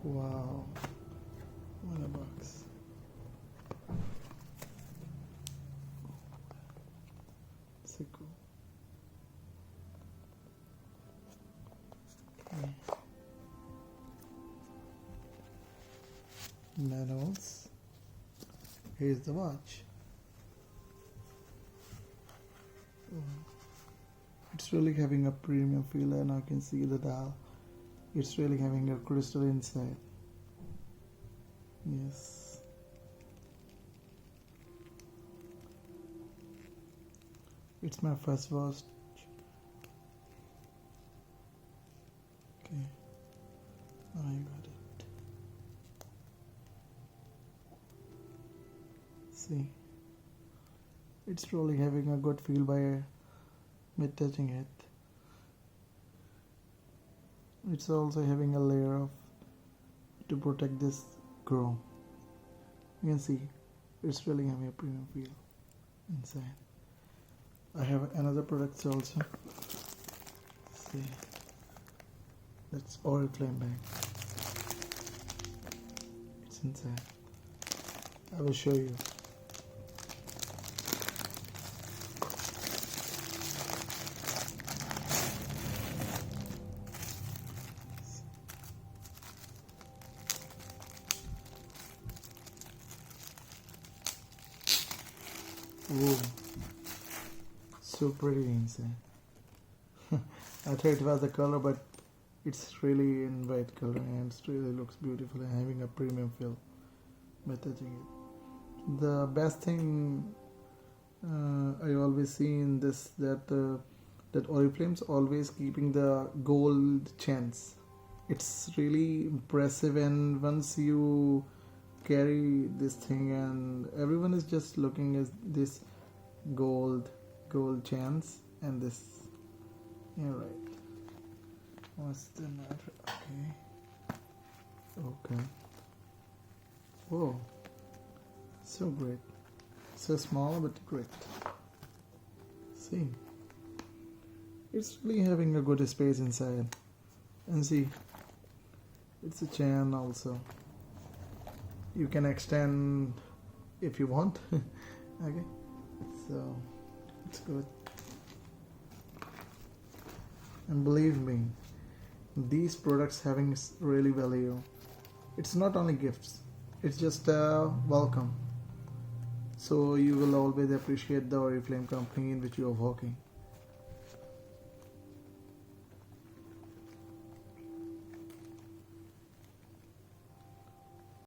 Wow, what a box. So cool. Okay. Manuals. Here's the watch. It's really having a premium feel, and I can see the dial. It's really having a crystal inside. Yes. It's my first watch. Okay. I got it. See. It's really having a good feel by me touching it. It's also having a layer of to protect this chrome. You can see it's really having a premium feel inside. I have another product also. See, that's Oriflame bag. It's inside. I will show you. Whoa, so pretty inside. I thought it was the color, but it's really in white color and it really looks beautiful and having a premium feel by touching it. The best thing I always see in this that Oriflame's always keeping the gold chains. It's really impressive, and once you carry this thing and everyone is just looking at this gold chains and this. Yeah, right. What's the matter? Okay. Whoa, so great. So small but great. See, it's really having a good space inside. And see, it's a chain also. You can extend if you want. Okay, so it's good. And believe me, these products having really value. It's not only gifts, it's just a welcome. So you will always appreciate the Oriflame company in which you are working.